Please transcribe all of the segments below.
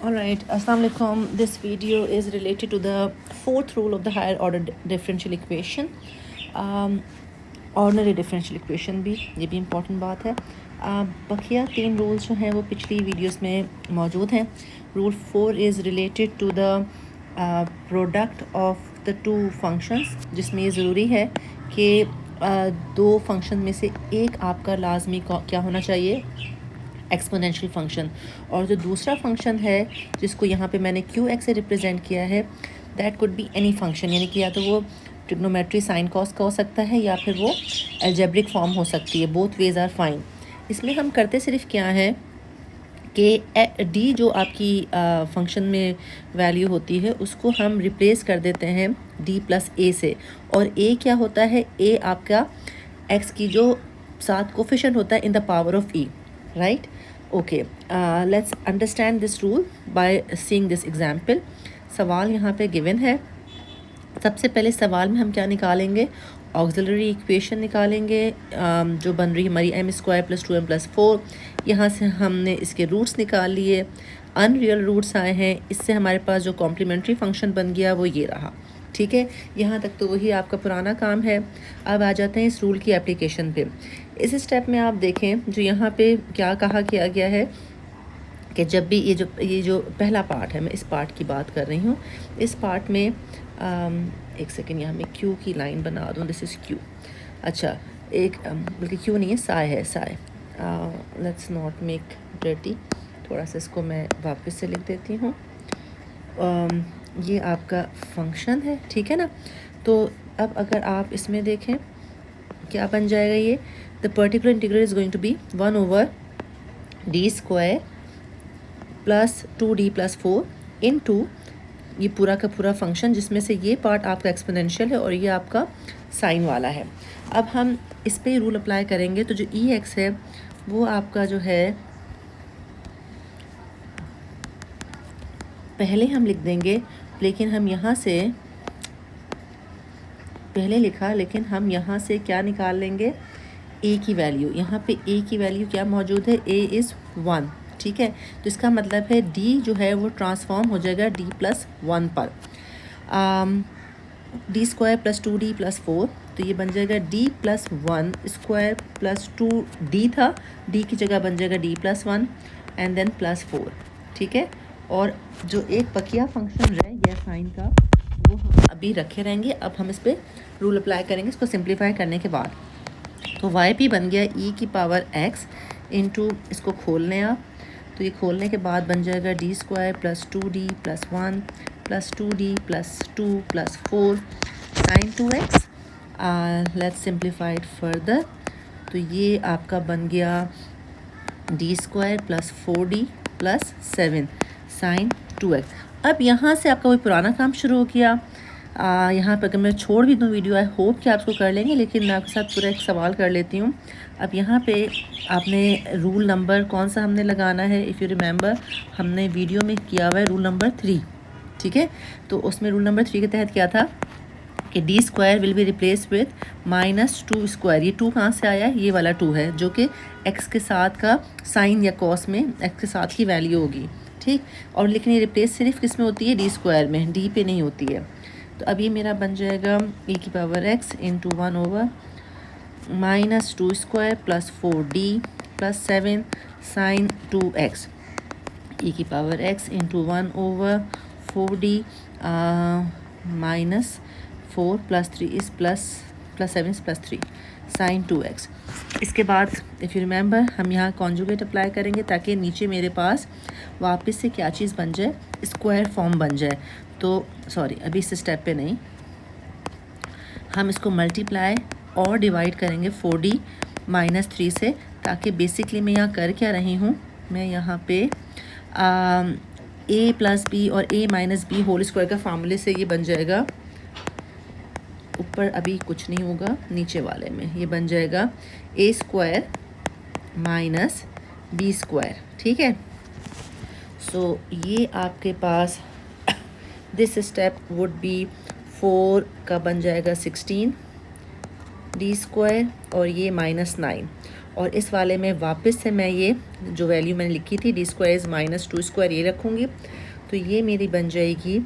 Alright, Assalamu alaikum. This video is related to the fourth rule of the higher order differential equation. Ordinary differential equation भी ये भी important बात है. बकिया 3 rules जो हैं वो पिछली वीडियोस में मौजूद हैं. Rule 4 is related to the product of the two functions, जिसमें ये ज़रूरी है कि दो फंक्शन में से एक आपका लाजमी क्या होना चाहिए, एक्सपोनेंशियल फंक्शन, और जो दूसरा फंक्शन है जिसको यहाँ पे मैंने क्यू एक्स से रिप्रेजेंट किया है, that could be any function, यानी कि या तो वो ट्रिग्नोमेट्री साइन कॉस का हो सकता है या फिर वो एल्जेब्रिक फॉर्म हो सकती है. Both ways are fine. इसमें हम करते सिर्फ क्या है कि डी जो आपकी फंक्शन में वैल्यू होती है उसको हम रिप्लेस कर देते हैं डी प्लस ए से, और ए क्या होता है, ए आपका एक्स की जो साथ कोफिशिएंट होता है in the power of E, right. Okay, let's understand this rule by seeing this example. सवाल यहाँ पे गिवन है. सबसे पहले सवाल में हम क्या निकालेंगे, ऑक्सिलरी इक्वेशन निकालेंगे जो बन रही है हमारी m² + 2m + 4. यहाँ से हमने इसके रूट्स निकाल लिए, अनरियल रूट्स आए हैं. इससे हमारे पास जो कॉम्प्लीमेंट्री फंक्शन बन गया वो ये रहा. ठीक है, यहाँ तक तो वही आपका पुराना काम है. अब आ जाते हैं इस रूल की एप्लीकेशन पे. इस स्टेप में आप देखें जो यहाँ पे क्या कहा किया गया है कि जब भी ये जो पहला पार्ट है, मैं इस पार्ट की बात कर रही हूँ. इस पार्ट में एक सेकेंड, यहाँ मैं क्यू की लाइन बना दूँ. This is Q. अच्छा, एक बल्कि क्यू नहीं है, साय है, Sai. Let's not make dirty. थोड़ा सा इसको मैं वापस से लिख देती हूँ. ये आपका फंक्शन है, ठीक है ना. तो अब अगर आप इसमें देखें क्या बन जाएगा, ये the particular integral is going to be 1/d² + 2d + 4 into ये पूरा का पूरा फंक्शन, जिसमें से ये पार्ट आपका एक्सपोनेंशियल है और ये आपका साइन वाला है. अब हम इस पे रूल अप्लाई करेंगे तो जो ई एक्स है वो आपका जो है पहले हम लिख देंगे, लेकिन हम यहाँ से पहले लिखा, लेकिन हम यहाँ से क्या निकाल लेंगे, ए की वैल्यू. यहाँ पे ए की वैल्यू क्या मौजूद है, ए इज़ 1. ठीक है, तो इसका मतलब है डी जो है वो ट्रांसफॉर्म हो जाएगा डी प्लस 1 पर. d² + 2d + 4, तो ये बन जाएगा d + 1² + 2d था, d की जगह बन जाएगा d + 1 एंड देन +4. ठीक है, और जो एक बकिया फंक्शन रह गया साइन का वो हम अभी रखे रहेंगे. अब हम इस पर रूल अप्लाई करेंगे इसको सिंप्लीफाई करने के बाद. तो वाई पी बन गया e⁻x इंटू, इसको खोल लें आप, तो ये खोलने के बाद बन जाएगा d² + 2d + 1 + 2d + 2 + 4 sin 2x. Let's simplify it further. तो ये आपका बन गया d² + 4d + 7 sin 2x. अब यहाँ से आपका वही पुराना काम शुरू हो गया. यहाँ पर अगर मैं छोड़ भी दूँ वीडियो, आई होप कि आप इसको कर लेंगे, लेकिन मैं आपके साथ पूरा एक सवाल कर लेती हूँ. अब यहाँ पे आपने रूल नंबर कौन सा हमने लगाना है, इफ़ यू रिमेंबर हमने वीडियो में किया हुआ है रूल नंबर 3. ठीक है, तो उसमें रूल नंबर 3 के तहत क्या था कि d² will be replace with -2². ये 2 कहाँ से आया, ये वाला 2 है जो कि x के साथ का साइन या कॉस में x के साथ की वैल्यू होगी. ठीक, और लेकिन ये रिप्लेस सिर्फ किस में होती है, d² में, d पे नहीं होती है. तो अब ये मेरा बन जाएगा e⁻x into 1/-2² + 4d + 7 sin 2x. e⁻x into 1/4d -4 + 3 is +7 is +3 sin 2x. इसके बाद इफ़ यू रिमेंबर हम यहाँ कॉन्जुगेट अप्लाई करेंगे ताकि नीचे मेरे पास वापस से क्या चीज़ बन जाए, स्क्वायर फॉर्म बन जाए. तो सॉरी, अभी इस स्टेप पे नहीं, हम इसको मल्टीप्लाई और डिवाइड करेंगे 4d - 3 से, ताकि बेसिकली मैं यहाँ कर क्या रही हूँ, मैं यहाँ पे a + b और a - b होल स्क्वायर का फार्मूले से ये बन जाएगा. ऊपर अभी कुछ नहीं होगा, नीचे वाले में ये बन जाएगा a² - b². ठीक है, सो ये आपके पास दिस स्टेप वुड बी 4 का बन जाएगा 16 d² और ये -9. और इस वाले में वापस से मैं ये जो वैल्यू मैंने लिखी थी d² इज़ -2² ये रखूँगी। तो ये मेरी बन जाएगी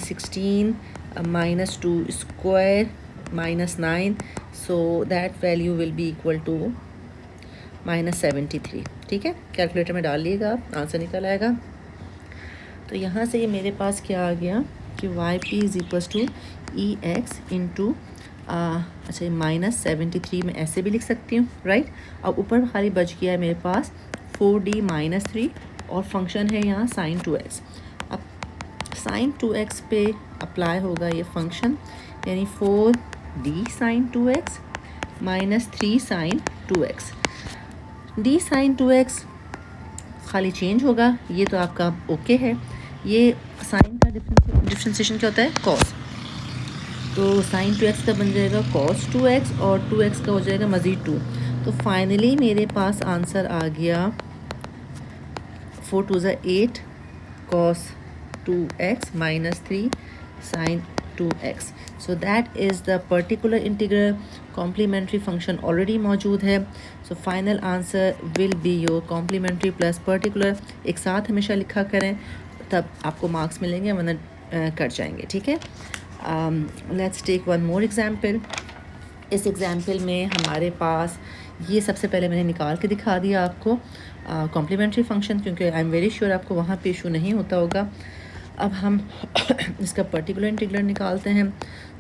16 -2² -9, so that value will be equal to -73। ठीक है, कैलकुलेटर में डाल लिएगा, आंसर निकल आएगा। तो यहाँ से ये मेरे पास क्या आ गया कि YP is equals to EX into अच्छा -73 में ऐसे भी लिख सकती हूँ, राइट। अब ऊपर खाली बच गया है मेरे पास 4D -3 और फंक्शन है यहाँ sin 2x। अब sin 2x पे अप्लाई होगा ये फंक्शन, यानी 4D sin 2x -3 sin 2x। D sin 2x खाली चेंज होगा, ये तो आपका ओके है। ये साइन का डिफ्रेंसिएशन क्या होता है, कॉस। तो sin 2x का बन जाएगा cos 2x और 2x का हो जाएगा मज़ीद 2। तो फाइनली मेरे पास आंसर आ गया 4 2 8 cos 2x -3 sin 2x। So that is the particular integral. Complementary function already मौजूद है, so final answer will be your complementary plus particular. एक साथ हमेशा लिखा करें, तब आपको मार्क्स मिलेंगे, वरना कट जाएंगे। ठीक है, let's take one more example. इस एग्जाम्पल में हमारे पास ये सबसे पहले मैंने निकाल के दिखा दिया आपको कॉम्प्लीमेंट्री फंक्शन, क्योंकि आई एम वेरी श्योर आपको वहाँ पे इशू नहीं होता होगा। अब हम इसका पर्टिकुलर इंटीग्रल निकालते हैं।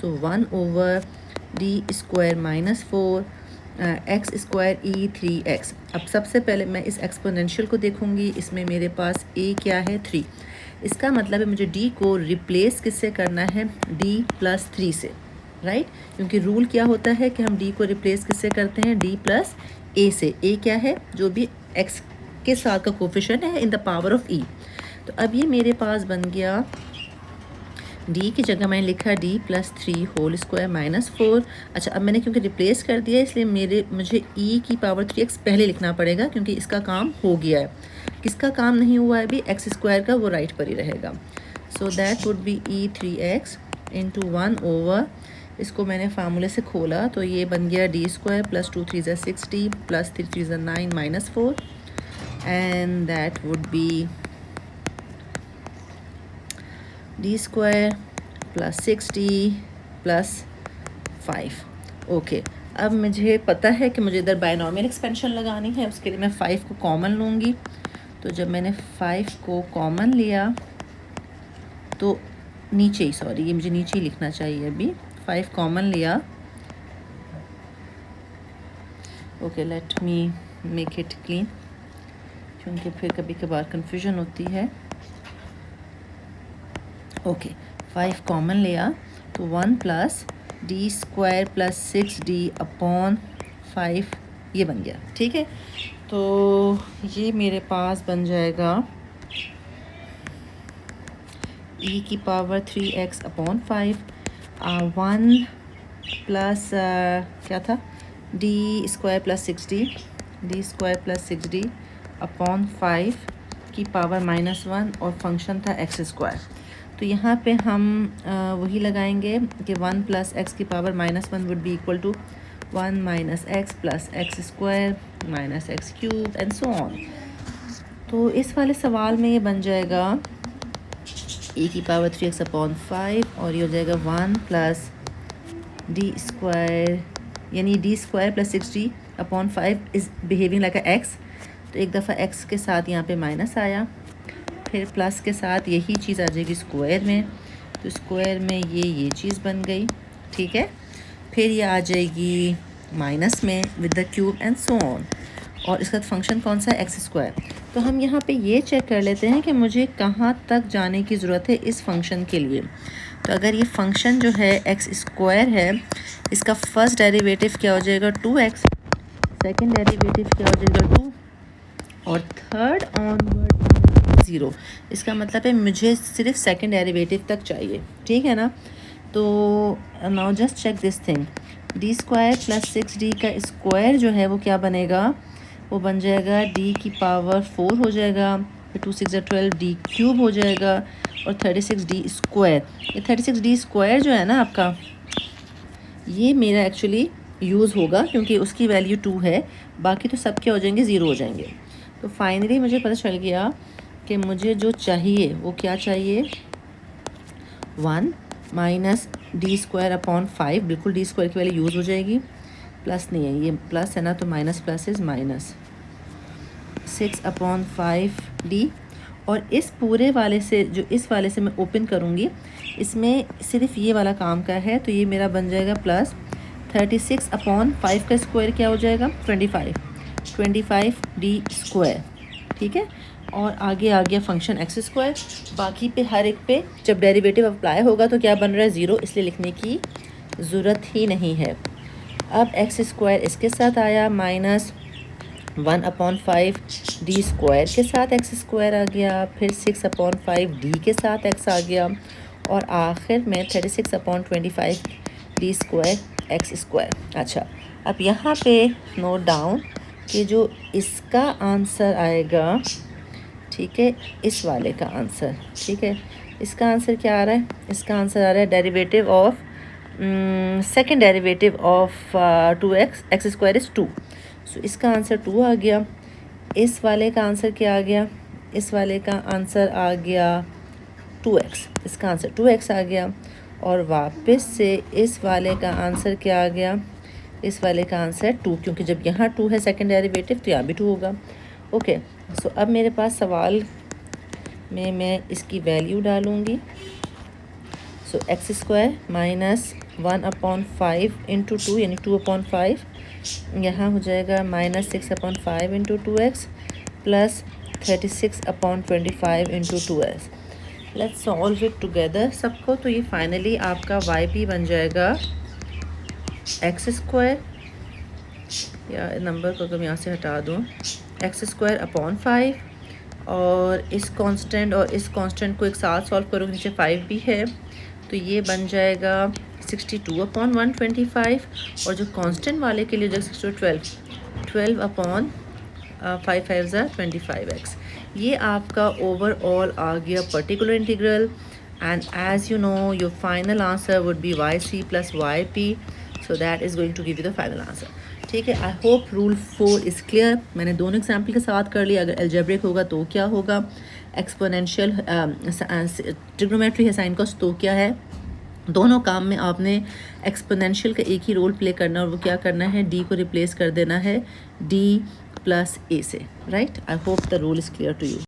सो 1/d² -4 x² e3x। अब सबसे पहले मैं इस एक्सपोनेंशियल को देखूंगी। इसमें मेरे पास a क्या है, 3। इसका मतलब है मुझे d को रिप्लेस किससे करना है, d + 3 से, राइट। क्योंकि रूल क्या होता है कि हम d को रिप्लेस किससे करते हैं, d + a से। a क्या है, जो भी x के साथ का कोफिशिएंट है in the power of e। तो अब ये मेरे पास बन गया, d की जगह मैंने लिखा d + 3 होल स्क्वायर -4। अच्छा, अब मैंने क्योंकि रिप्लेस कर दिया इसलिए मुझे e की पावर 3x पहले लिखना पड़ेगा, क्योंकि इसका काम हो गया है। किसका काम नहीं हुआ है अभी, x² का, वो राइट पर ही रहेगा। So that would be e3x into 1/, इसको मैंने फार्मूले से खोला तो ये बन गया d² + 2 3 60 + 3 3 9 -4, and that would be d² + 60 + 5। Okay, अब मुझे पता है कि मुझे इधर बायनॉमियल एक्सपेंशन लगानी है, उसके लिए मैं 5 को कॉमन लूँगी। तो जब मैंने 5 को कॉमन लिया तो नीचे ही, सॉरी ये मुझे नीचे ही लिखना चाहिए, अभी 5 कॉमन लिया। Okay, let me make it clean, क्योंकि फिर कभी कभार कंफ्यूजन होती है। ओके, 5 कॉमन लिया तो 1 + d² + 6d/5 ये बन गया। ठीक है, तो ये मेरे पास बन जाएगा e की पावर 3x/5 1 प्लस क्या था, d² + 6d/5 की पावर -1 और फंक्शन था x²। तो यहाँ पे हम वही लगाएंगे कि 1 + x की power -1 would be equal to 1 - x + x² - x³ and so on. तो इस वाले सवाल में ये बन जाएगा e की पावर 3x/5 और ये हो जाएगा 1 + d², यानी d² + 6d/5 is behaving like x। तो एक दफ़ा x के साथ यहाँ पे माइनस आया, फिर प्लस के साथ यही चीज़ आ जाएगी स्क्वायर में, तो स्क्वायर में ये चीज़ बन गई। ठीक है, फिर ये आ जाएगी माइनस में with the cube and so on, और इसका फंक्शन कौन सा है, x²। तो हम यहाँ पे ये चेक कर लेते हैं कि मुझे कहाँ तक जाने की ज़रूरत है इस फंक्शन के लिए। तो अगर ये फंक्शन जो है x² है, इसका फर्स्ट डेरिवेटिव क्या हो जाएगा 2x, सेकंड डेरिवेटिव क्या हो जाएगा 2 और थर्ड ऑनवर्ड 0। इसका मतलब है मुझे सिर्फ सेकंड डेरिवेटिव तक चाहिए। ठीक है ना, तो now just check this thing, d² + 6d का स्क्वायर जो है वो क्या बनेगा, वो बन जाएगा d की पावर 4 हो जाएगा, फिर 2 6 12 d³ हो जाएगा और 36d²। ये 36d² जो है ना आपका, ये मेरा एक्चुअली यूज़ होगा क्योंकि उसकी वैल्यू 2 है, बाकी तो सब क्या हो जाएंगे, 0 हो जाएंगे। तो फाइनली मुझे पता चल गया कि मुझे जो चाहिए वो क्या चाहिए, 1 माइनस डी स्क्वायर अपॉन 5, बिल्कुल डी स्क्वायर की वैल्यू यूज़ हो जाएगी, प्लस नहीं है, ये प्लस है ना, तो minus plus is minus 6 upon 5 D. और इस पूरे वाले से, जो इस वाले से मैं ओपन करूँगी, इसमें सिर्फ ये वाला काम का है, तो ये मेरा बन जाएगा प्लस 36 अपॉन 5 का स्क्वायर क्या हो जाएगा, 25 डी स्क्वायर, ठीक है। और आगे आ गया फंक्शन एक्स स्क्वायर, बाकी पे हर एक पे जब डेरिवेटिव अप्लाई होगा तो क्या बन रहा है, 0, इसलिए लिखने की ज़रूरत ही नहीं है। अब एक्स स्क्वायर इसके साथ आया, माइनस 1 अपॉन 5 डी स्क्वायर के साथ एक्स स्क्वायर आ गया, फिर 6 अपॉन 5 डी के साथ एक्स आ गया, और आखिर में 36 upon 25 D square x square. अच्छा, अब यहाँ पे नोट डाउन कि जो इसका आंसर आएगा, ठीक है, इस वाले का आंसर, ठीक है, इसका आंसर क्या आ रहा है, इसका आंसर आ रहा है derivative of second derivative of 2x, x square is 2, सो इसका आंसर 2 आ गया। इस वाले का आंसर क्या आ गया, इस वाले का आंसर आ गया 2x, इसका आंसर 2x आ गया, और वापस से इस वाले का आंसर क्या आ गया, इस वाले का आंसर 2, क्योंकि जब यहाँ 2 है सेकेंड डेरिवेटिव तो यहाँ भी 2 होगा। ओके, सो अब मेरे पास सवाल में मैं इसकी वैल्यू डालूँगी, so X square minus 1 upon 5 into 2 यानी 2 अपॉन 5, यहाँ हो जाएगा minus 6 upon 5 into 2x plus 36 upon 25 into 2x। Let's solve it together सबको, तो ये फाइनली आपका वाई पी बन जाएगा एक्स स्क्वायर, या नंबर को मैं यहाँ से हटा दूँ, एक्स स्क्वायर अपॉन 5, और इस कांस्टेंट और इस कांस्टेंट को एक साथ सॉल्व करोगे, नीचे 5 भी है, तो ये बन जाएगा 62 अपॉन 125, और जो कांस्टेंट वाले के लिए जो 12 अपॉन 5 5 ज़ा 25x। ये आपका ओवरऑल आ गया particular integral, and as you know your final answer would be yc plus yp, so that is going to give you the final answer. ठीक है, I hope rule 4 is clear. मैंने दोनों example के साथ कर लिया, अगर एल्जेब्रिक होगा तो क्या होगा, एक्सपोनेंशियल ट्रिग्नोमेट्री है साइन कॉस तो क्या है, दोनों काम में आपने एक्सपोनेंशियल का एक ही रोल प्ले करना है, और वो क्या करना है, डी को रिप्लेस कर देना है डी प्लस ए से, right. I hope the rule is clear to you.